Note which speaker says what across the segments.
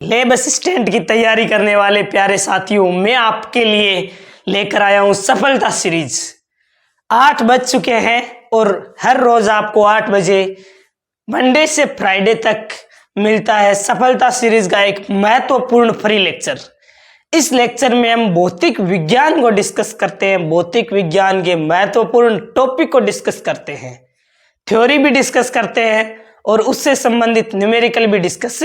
Speaker 1: Lab assistant की तैयारी करने वाले प्यारे साथियों, मैं आपके लिए लेकर आया हूं सफलता सीरीज। 8 बज चुके हैं और हर रोज आपको 8 बजे मंडे से फ्राइडे तक मिलता है सफलता सीरीज का एक महत्वपूर्ण फ्री लेक्चर। इस लेक्चर में हम भौतिक विज्ञान को डिस्कस करते हैं, भौतिक विज्ञान के महत्वपूर्ण टॉपिक को डिस्कस करते हैं, थ्योरी भी डिस्कस करते हैं और उससे संबंधित न्यूमेरिकल भी डिस्कस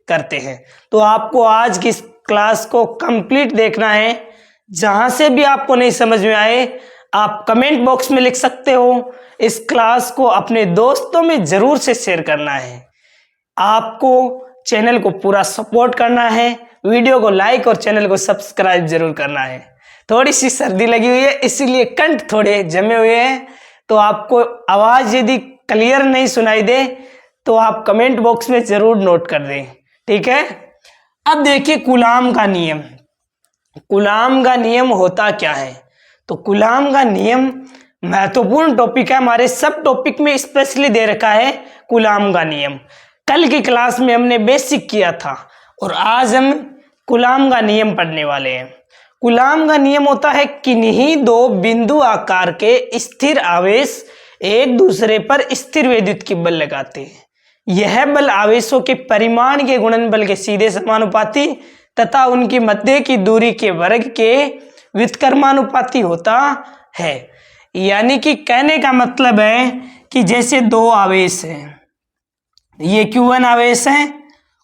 Speaker 1: करते हैं। तो आपको आज की क्लास को कंप्लीट देखना है। जहां से भी आपको नहीं समझ में आए आप कमेंट बॉक्स में लिख सकते हो। इस क्लास को अपने दोस्तों में जरूर से शेयर करना है। आपको चैनल को पूरा सपोर्ट करना है, वीडियो को लाइक और चैनल को सब्सक्राइब जरूर करना है। थोड़ी सी सर्दी लगी हुई है इसीलिए कंठ थोड़े जमे हुए हैं, तो आपको आवाज यदि क्लियर नहीं सुनाई दे तो आप कमेंट बॉक्स में जरूर नोट कर दें, ठीक है। अब देखिए कूलाम का नियम। कूलाम का नियम होता क्या है? तो कूलाम का नियम महत्वपूर्ण टॉपिक है, हमारे सब टॉपिक में स्पेशली दे रखा है कूलाम का नियम। कल की क्लास में हमने बेसिक किया था और आज हम कूलाम का नियम पढ़ने वाले हैं। कूलाम का नियम होता है किन्हीं दो बिंदु आकार के स्थिर आवेश एक दूसरे पर स्थिर विद्युत की बल लगाते हैं। यह बल आवेशों के परिमाण के गुणनफल के सीधे समानुपाती तथा उनकी मध्य की दूरी के वर्ग के व्युत्क्रमानुपाती होता है। यानी कि कहने का मतलब है कि जैसे दो आवेश हैं, ये Q1 आवेश है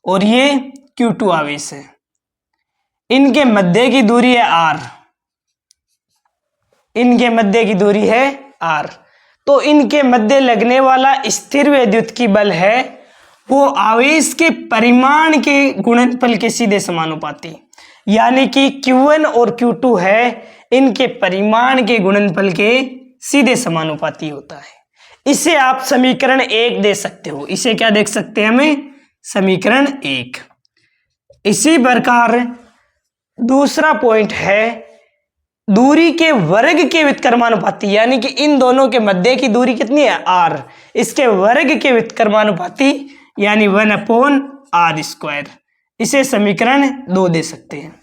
Speaker 1: और ये Q2 आवेश है, इनके मध्य की दूरी है R, इनके मध्य की दूरी है R। तो इनके मध्य लगने वाला स्थिर विद्युत की बल है वो आवेश के परिमाण के गुणनफल के सीधे समानुपाती, यानी कि Q1 और Q2 है, इनके परिमाण के गुणनफल के सीधे समानुपाती होता है। इसे आप समीकरण 1 दे सकते हो। इसे क्या देख सकते हैं हमें? समीकरण 1। इसी प्रकार दूसरा पॉइंट है दूरी के वर्ग के व्युत्क्रमानुपाती, यानी कि इन दोनों के मध्य की दूरी कितनी है? R। इसके वर्ग के व्युत्क्रमानुपाती यानी 1/r²। इसे समीकरण 2 दे सकते हैं।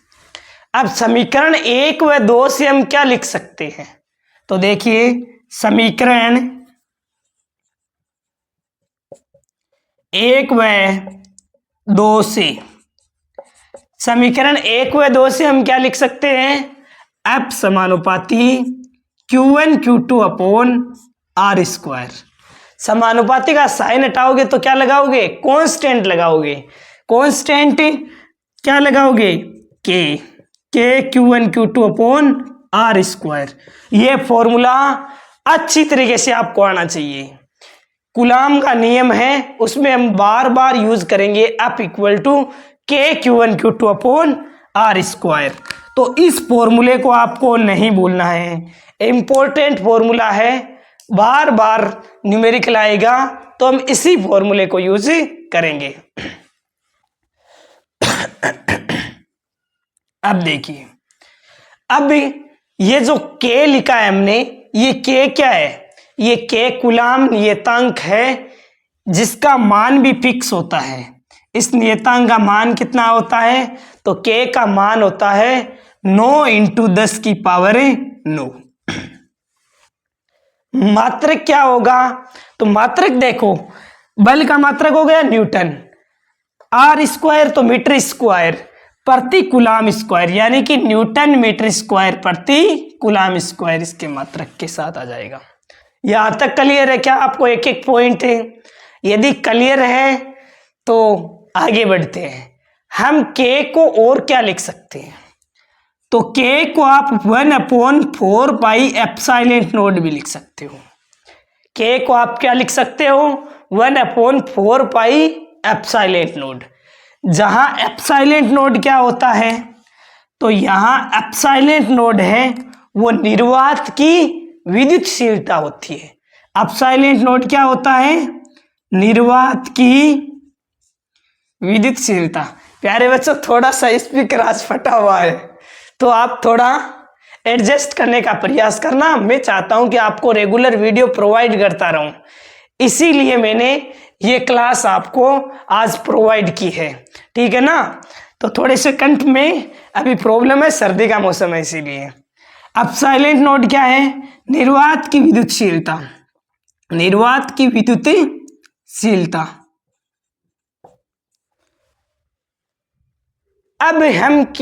Speaker 1: अब समीकरण 1 व 2 से हम क्या लिख सकते हैं? तो देखिए समीकरण 1 व 2 से, समीकरण 1 व 2 से हम क्या लिख सकते हैं? F समानुपाती Q1 Q2/r²। समानुपाती का साइन हटाओगे तो क्या लगाओगे? कांस्टेंट लगाओगे। कांस्टेंट क्या लगाओगे? K Q1 Q2/r²। ये फॉर्मूला अच्छी तरीके से आपको आना चाहिए। कूलाम का नियम है, उसमें हम बार बार यूज करेंगे F = K Q1 Q2/r²। तो इस फॉर्मूले को आपको नहीं भूलना है, इंपॉर्टेंट फॉर्मूला है, बार बार न्यूमेरिकल आएगा तो हम इसी फॉर्मूले को यूज करेंगे। अब देखिए, अब ये जो K लिखा है हमने, ये K क्या है? ये K कूलाम नियतांक है जिसका मान भी फिक्स होता है। इस नियतांक का मान कितना होता है? तो K का मान होता है 9 × 10⁹। मात्रक क्या होगा? तो मात्रक देखो, बल का मात्रक हो गया न्यूटन, R² तो मीटर स्क्वायर प्रति कूलाम स्क्वायर, यानी कि न्यूटन मीटर स्क्वायर प्रति कूलाम स्क्वायर इसके मात्रक के साथ आ जाएगा। यहां तक क्लियर है क्या? आपको एक एक पॉइंट है, यदि क्लियर है तो आगे बढ़ते हैं। हम K को और क्या लिख सकते हैं? तो K को आप 1/4πε0 भी लिख सकते हो। K को आप क्या लिख सकते हो? 1/4πε0। जहां ε0 क्या होता है? तो यहां ε0 है वो निर्वात की विद्युतशीलता होती है। ε0 क्या होता है? निर्वात की विद्युतशीलता। प्यारे बच्चों, थोड़ा सा स्पीकर आज फटा हुआ है तो आप थोड़ा एडजस्ट करने का प्रयास करना। मैं चाहता हूं कि आपको रेगुलर वीडियो प्रोवाइड करता रहूं, इसीलिए मैंने ये क्लास आपको आज प्रोवाइड की है, ठीक है ना। तो थोड़े से कंठ में अभी प्रॉब्लम है, सर्दी का मौसम है इसीलिए। अब साइलेंट नोड क्या है? निर्वात की विद्युतशीलता, निर्वात की विद्युतशीलता। अब हम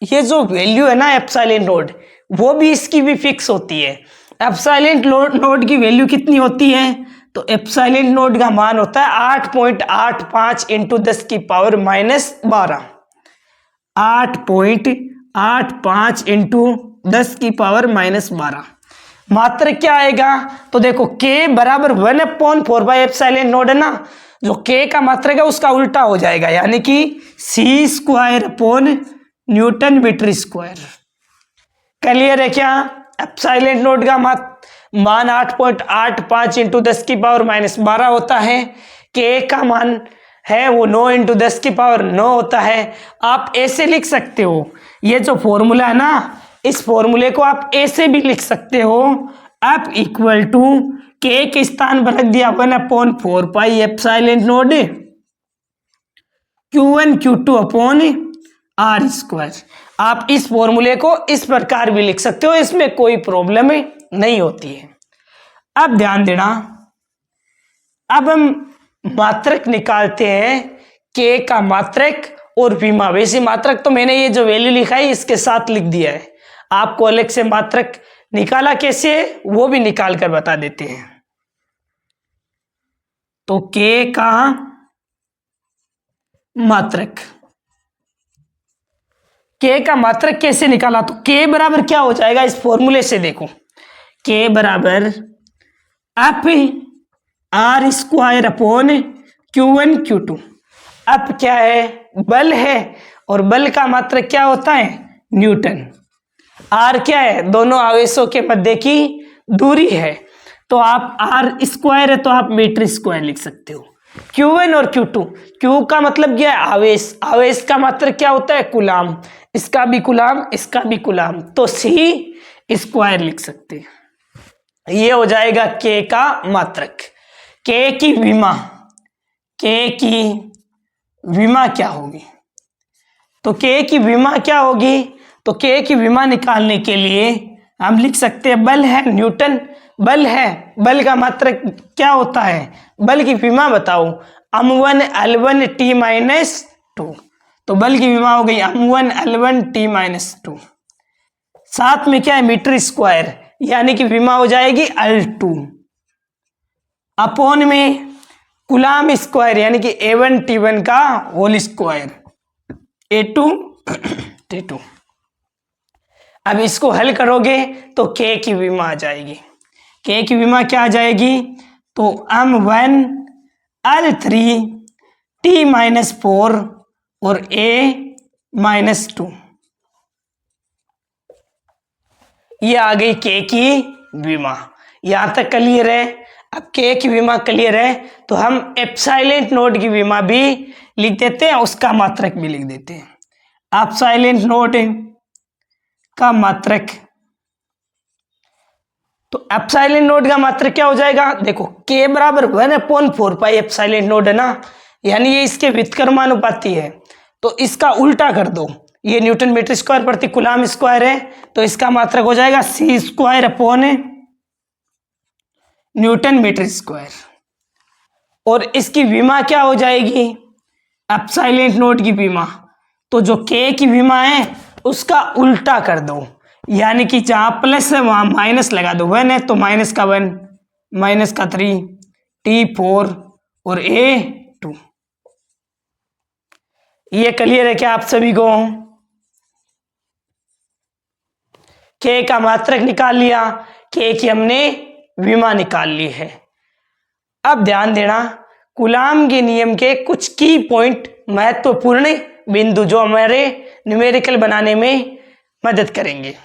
Speaker 1: ये जो वैल्यू है ना एप्सिलॉन नोड, वो भी इसकी भी फिक्स होती है। एप्सिलॉन नोड की वैल्यू कितनी होती है? तो एप्सिलॉन नोड का मान होता है 8.85 इंटू 10 की पावर -12, 8.85 इंटू 10 की पावर -12। मात्र क्या आएगा? तो देखो k बराबर 1/4 नोड है ना, जो k का मात्रक है उसका उल्टा हो जाएगा, यानी कि c² Newton metre square. Clear है क्या? एप्सिलॉन नोड का मान 8.85 इंटू 10 की पावर -12 होता है, k का मान है वो 9 इंटू 10 की पावर 9 होता है। आप ऐसे लिख सकते हो, ये जो फॉर्मूला है ना, इस फॉर्मूले को आप ऐसे भी लिख सकते हो, F इक्वल टू k के स्थान पर रख दिया 1/4 pi epsilon node Q1 Q2 upon R square. आप इस फॉर्मूले को इस प्रकार भी लिख सकते हो, इसमें कोई प्रॉब्लम नहीं होती है। अब ध्यान देना, अब हम मात्रक निकालते हैं, k का मात्रक और विमा। वैसे मात्रक तो मैंने ये जो वैल्यू लिखा है इसके साथ लिख दिया है, आपको अलग से मात्रक निकाला कैसे वो भी निकाल कर बता देते हैं। तो k का मात्रक, k का मात्रक कैसे निकाला? तो k बराबर क्या हो जाएगा इस फॉर्मूले से? देखो k बराबर F R square upon Q1 Q2। अब क्या है? बल है, और बल का मात्रक क्या होता है? न्यूटन। R क्या है? दोनों आवेशों के मध्य की दूरी है, तो आप R स्क्वायर है तो आप मीटर स्क्वायर लिख सकते हो। Q1 और Q2, Q का मतलब क्या है? आवेश। आवेश का मात्रक क्या होता है? कूलाम। इसका भी कूलाम, इसका भी कूलाम, तो C स्क्वायर लिख सकते हैं। ये हो जाएगा k का मात्रक। k की विमा, k की विमा क्या होगी? तो k की विमा क्या होगी? तो k की विमा निकालने के लिए हम लिख सकते हैं, बल है न्यूटन, बल है, बल का मात्रक क्या होता है? बल की विमा बताओ, m1 L1 T-2। तो बल की विमा हो गई m1 L1 T-2। साथ में क्या है? मीटर स्क्वायर, यानी कि विमा हो जाएगी L2 अपॉन में कूलाम स्क्वायर, यानी कि A1 T1 का होल स्क्वायर, A2 T2। अब इसको हल करोगे तो k की विमा आ जाएगी। k की विमा क्या आ जाएगी? तो m1 L3 T-4 और A-2, ये आ गई k की विमा। यहां तक क्लियर है? अब k की विमा क्लियर है तो हम एप्सिलॉन नोड की विमा भी लिख देते हैं, उसका मात्रक भी लिख देते हैं। एप्सिलॉन नोड का मात्रक, तो एप्सिलॉन नोड का मात्रक क्या हो जाएगा? देखो k बराबर 1/4 पाई एप्सिलॉन नोड है ना, यानी ये इसके व्युत्क्रमानुपाती है, तो इसका उल्टा कर दो, ये न्यूटन मीटर स्क्वायर प्रति कूलाम स्क्वायर है, तो इसका मात्रक हो जाएगा c square upon newton metre square. और इसकी विमा क्या हो जाएगी? एप्सिलॉन नोड की विमा, तो जो k की विमा है उसका उल्टा कर दो, यानी कि जहां प्लस है वहां माइनस लगा दो। 1 है तो माइनस का 1, माइनस का 3, T4 और A2। ये क्लियर है क्या आप सभी को? k का मात्रक निकाल लिया, k की हमने विमा निकाल ली है। अब ध्यान देना, कूलाम के नियम के कुछ की पॉइंट, महत्वपूर्ण बिंदु जो हमारे न्यूमेरिकल बनाने में मदद करेंगे,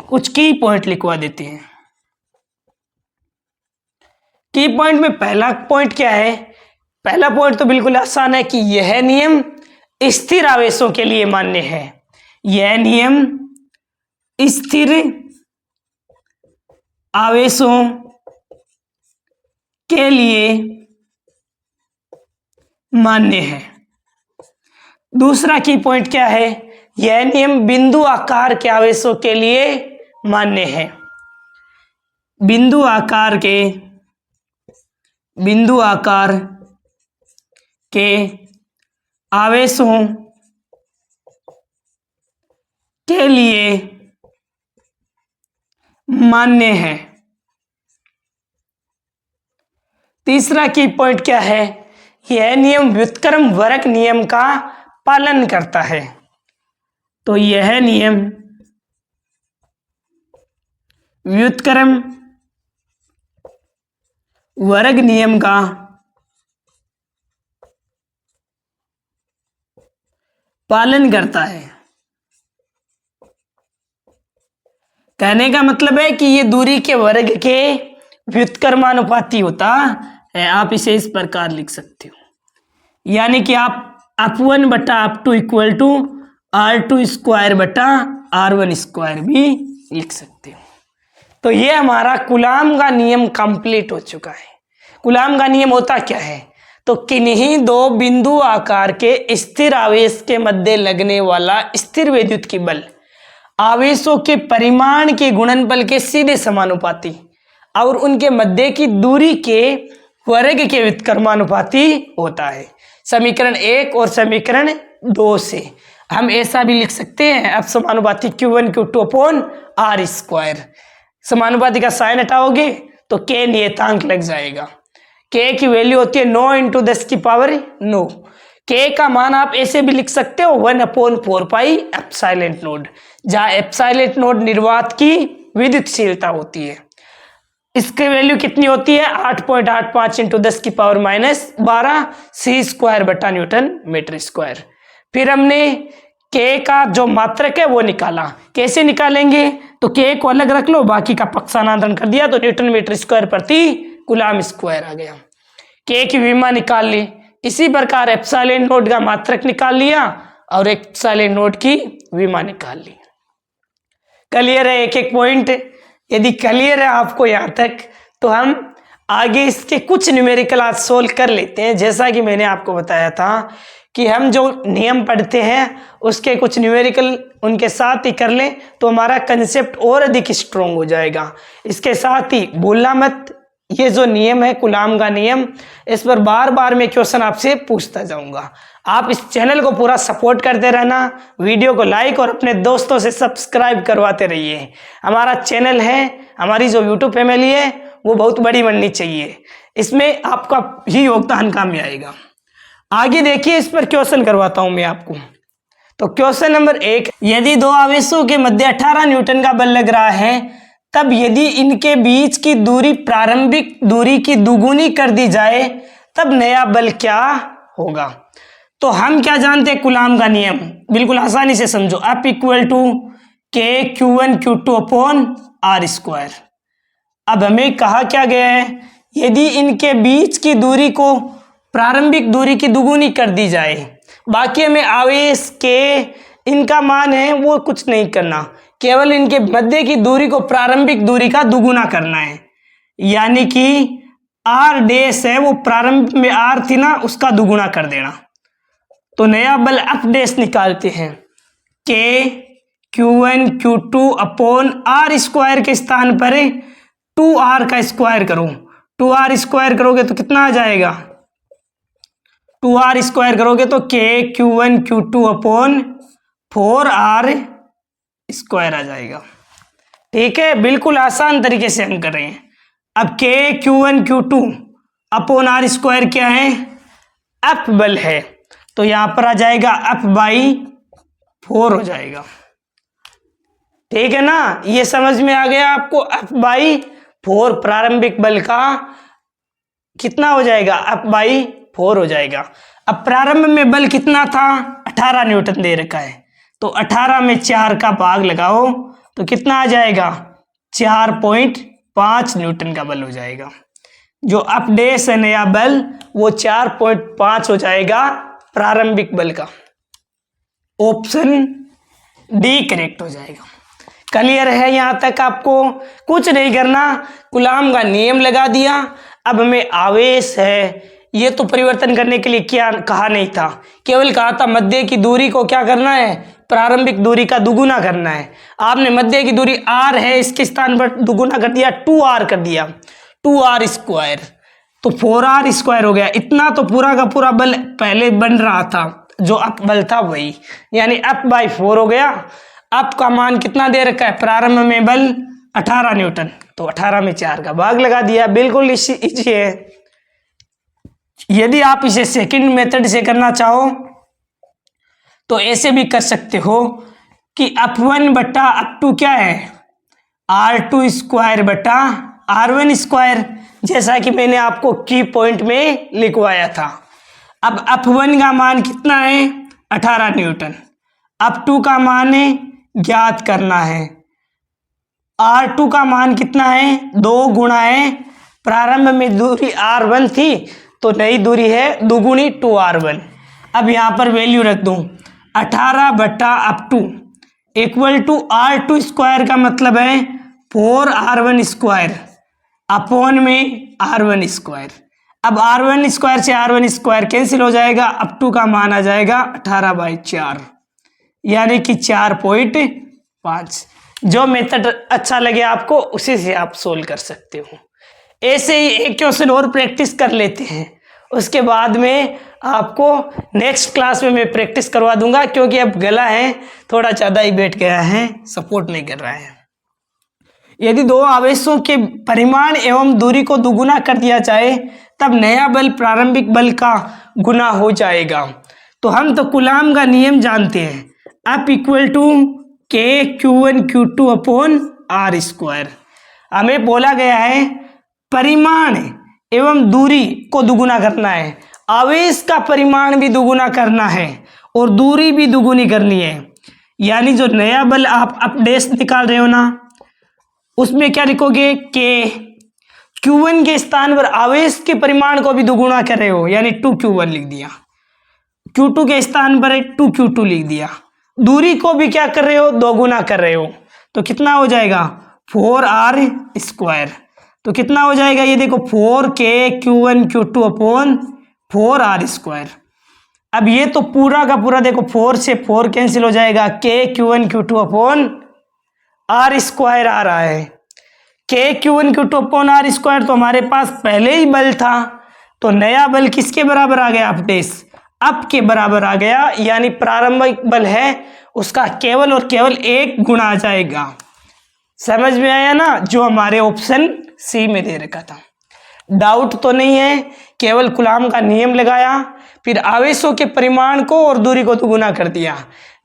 Speaker 1: कुछ की पॉइंट लिखवा देते हैं। की पॉइंट में पहला पॉइंट क्या है? पहला पॉइंट तो बिल्कुल आसान है कि यह नियम स्थिर आवेशों के लिए मान्य है। यह नियम स्थिर आवेशों के लिए मान्य है। दूसरा की पॉइंट क्या है, यह नियम बिंदु आकार के आवेशों के लिए मान्य है। बिंदु आकार के आवेशों के लिए मान्य है। तीसरा की पॉइंट क्या है, यह नियम व्युत्क्रम वर्ग नियम का पालन करता है। तो यह नियम व्युत्क्रम वर्ग नियम का पालन करता है। कहने का मतलब है कि ये दूरी के वर्ग के व्युत्क्रमानुपाती होता है। आप इसे इस प्रकार लिख सकते हो, यानी कि आप f1 बटा f2 equal to r2 square बटा r1 स्क्वायर भी लिख सकते हो। तो ये हमारा कूलाम का नियम कंप्लीट हो चुका है। कूलाम का नियम होता क्या है, तो किन्हीं दो बिंदु आकार के स्थिर आवेश के मध्य लगने वाला स्थिर विद्युत की बल आवेशों के परिमाण के गुणनफल के सीधे समानुपाती और उनके मध्य की दूरी के वर्ग के व्युत्क्रमानुपाती होता है। समीकरण 1 और समीकरण 2 से हम ऐसा भी लिख सकते हैं, अब समानुपाती Q1 Q2 upon R square. समानुपाती का साइन हटाओगे तो K नियतांक लग जाएगा। K की वैल्यू होती है 9 इंटू 10 की पावर 9। K का मान आप ऐसे भी लिख सकते हो 1/4 पाई एप्सिलॉन नोड, जहाँ एप्सिलॉन नोड निर्वात की विद्युतशीलता होती है। इसकी वैल्यू कितनी होती है 8.85 इंटू 10 की पावर -12 C स्क्वायर बटा न्यूटन मीटर स्क्वायर। फिर हमने K का जो मात्रक है वो निकाला। कैसे निकालेंगे, तो K को अलग रख लो, बाकी का पक्षांतरण कर दिया तो न्यूटन मीटर स्क्वायर प्रति कूलाम स्क्वायर आ गया। K की विमा निकाल ली। इसी प्रकार एप्सिलॉन नोड का मात्रक निकाल लिया और एप्सिलॉन नोड की विमा निकाल ली। क्लियर है एक एक पॉइंट? यदि क्लियर है आपको यहाँ तक, तो हम आगे इसके कुछ न्यूमेरिकल आज सोल्व कर लेते हैं। जैसा कि मैंने आपको बताया था कि हम जो नियम पढ़ते हैं उसके कुछ न्यूमेरिकल उनके साथ ही कर लें तो हमारा कंसेप्ट और अधिक स्ट्रोंग हो जाएगा। इसके साथ ही भूलना मत, ये जो नियम है कूलाम का नियम, इस पर बार बार मैं क्वेश्चन आपसे पूछता जाऊंगा। आप इस चैनल को पूरा सपोर्ट करते रहना, वीडियो को लाइक और अपने दोस्तों से सब्सक्राइब करवाते रहिए। हमारा चैनल है, हमारी जो यूट्यूब फैमिली है वो बहुत बड़ी बननी चाहिए, इसमें आपका ही योगदान काम में आएगा। आगे देखिए, इस पर क्वेश्चन करवाता हूं मैं आपको। तो क्वेश्चन नंबर 1, यदि दो आवेशों के मध्य 18 न्यूटन का बल लग रहा है, तब यदि इनके बीच की दूरी प्रारंभिक दूरी की दुगुनी कर दी जाए तब नया बल क्या होगा। तो हम क्या जानते हैं कूलाम का नियम, बिल्कुल आसानी से समझो। F equal to K Q1 Q2 upon R square. अब हमें कहा क्या गया है, यदि इनके बीच की दूरी को प्रारंभिक दूरी की दुगुनी कर दी जाए, बाकी हमें आवेश के इनका मान है वो कुछ नहीं करना, केवल इनके मध्य की दूरी को प्रारंभिक दूरी का दुगुना करना है। यानी कि R डैश है वो प्रारंभ में R थी ना, उसका दुगुना कर देना। तो नया बल F डैश निकालते हैं, K Q1 Q2 upon R square के स्थान पर 2R का स्क्वायर करो। 2R स्क्वायर करोगे तो कितना आ जाएगा, 2R स्क्वायर करोगे तो K Q1 Q2 upon 4R square आ जाएगा। ठीक है, बिल्कुल आसान तरीके से हम कर रहे हैं। अब K Q1 Q2 upon R square क्या है, F बल है, तो यहां पर आ जाएगा F/4 हो जाएगा। ठीक है ना, ये समझ में आ गया आपको। F/4 प्रारंभिक बल का कितना हो जाएगा, F/4 हो जाएगा। अब प्रारंभ में बल कितना था, 18 न्यूटन दे रखा है, तो 18 में 4 का भाग लगाओ तो कितना आ जाएगा, 4.5 न्यूटन का बल हो जाएगा। जो F डैश है नया बल वो 4.5 हो जाएगा प्रारंभिक बल का। ऑप्शन डी करेक्ट हो जाएगा। क्लियर है यहाँ तक? आपको कुछ नहीं करना, कूलाम का नियम लगा दिया। अब हमें आवेश है ये तो परिवर्तन करने के लिए क्या कहा नहीं था, केवल कहा था मध्य की दूरी को क्या करना है, प्रारंभिक दूरी का दुगुना करना है। आपने मध्य की दूरी r है, इसके स्थान पर दुगुना कर दिया, 2r कर दिया, 2r स्क्वायर, तो 4r स्क्वायर हो गया। इतना तो पूरा का पूरा बल पहले बन रहा था, जो अप बल था वही, यानी अप बाई 4 हो गया। अप का मान कितना दे रखा है, प्रारंभ में बल 18 न्यूटन, तो 18 में 4 का भाग लगा दिया, बिल्कुल इजी है। यदि आप इसे सेकंड मेथड से करना चाहो तो ऐसे भी कर सकते हो कि अप1 बटा अप2 क्या है, r2 स्क्वायर बटा r1 स्क्वायर, जैसा कि मैंने आपको की पॉइंट में लिखवाया था। अब अप1 का मान कितना है, 18 न्यूटन, अप2 का मान ज्ञात करना है, r2 का मान कितना है, 2 गुणा है, प्रारंभ में दूरी r1 थी तो नई दूरी है दुगुनी 2r1। अब यहाँ पर वैल्यू रख दूं, 18 बटा अप2 इक्वल टू r2 स्क्वायर का मतलब है 4r1 स्क्वायर अपॉन में r1 स्क्वायर। अब r1 स्क्वायर से r1 स्क्वायर कैंसिल हो जाएगा, अप2 का मान आ जाएगा 18/4, यानी कि 4.5। जो मेथड अच्छा लगे आपको उसी से आप सोल्व कर सकते हो। ऐसे ही एक क्वेश्चन और प्रैक्टिस कर लेते हैं, उसके बाद में आपको नेक्स्ट क्लास में मैं प्रैक्टिस करवा दूंगा, क्योंकि अब गला है थोड़ा ज़्यादा ही बैठ गया है, सपोर्ट नहीं कर रहा है। यदि दो आवेशों के परिमाण एवं दूरी को दुगुना कर दिया जाए तब नया बल प्रारंभिक बल का गुना हो जाएगा। तो हम तो कूलाम का नियम जानते हैं, अप इक्वल टू के Q1 Q2 upon are square. हमें बोला गया है परिमाण एवं दूरी को दुगुना करना है, आवेश का परिमाण भी दुगुना करना है और दूरी भी दुगुनी करनी है। यानी जो नया बल आप अप डैश निकाल रहे हो ना, उसमें क्या लिखोगे, के Q1 के स्थान पर आवेश के परिमाण को भी दुगुना कर रहे हो, यानी 2Q1 लिख दिया, Q2 के स्थान पर 2Q2 लिख दिया, दूरी को भी क्या कर रहे हो, दोगुना कर रहे हो, तो कितना हो जाएगा 4r स्क्वायर। तो कितना हो जाएगा, ये देखो 4k Q1 Q2 upon 4r square. अब ये तो पूरा का पूरा देखो 4 से 4 कैंसिल हो जाएगा, k Q1 Q2 upon r square आ रहा है, k Q1 Q2 upon r square तो हमारे पास पहले ही बल था, तो नया बल किसके बराबर आ गया, अपडेस अप के बराबर आ गया, यानी प्रारंभिक बल है उसका केवल और केवल 1 गुना आ जाएगा। समझ में आया ना, जो हमारे ऑप्शन सी में दे रखा था। डाउट तो नहीं है, केवल कूलाम का नियम लगाया, फिर आवेशों के परिमाण को और दूरी को दुगुना कर दिया,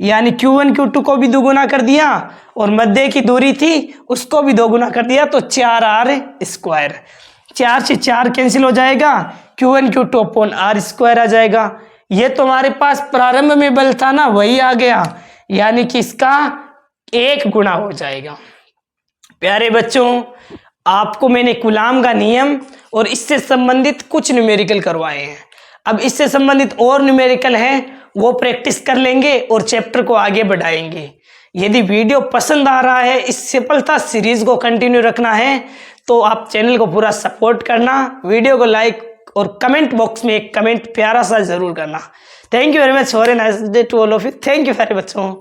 Speaker 1: यानी Q1 Q2 को भी दुगुना कर दिया और मध्य की दूरी थी उसको भी दोगुना कर दिया, तो 4r स्क्वायर, 4 से 4 कैंसिल हो जाएगा, Q1 Q2 upon r square आ जाएगा। ये तो हमारे पास प्रारंभ में बल था ना, वही आ गया, यानी कि इसका 1 गुना हो जाएगा। प्यारे बच्चों, आपको मैंने कूलाम का नियम और इससे संबंधित कुछ न्यूमेरिकल करवाए हैं। अब इससे संबंधित और न्यूमेरिकल है, वो प्रैक्टिस कर लेंगे और चैप्टर को आगे बढ़ाएंगे। यदि वीडियो पसंद आ रहा है, इस सफलता सीरीज को कंटिन्यू रखना है, तो आप चैनल को पूरा सपोर्ट करना, वीडियो को लाइक और कमेंट बॉक्स में एक कमेंट प्यारा सा जरूर करना। Thank you very much, for a nice day to all of you. Thank you प्यारे बच्चों।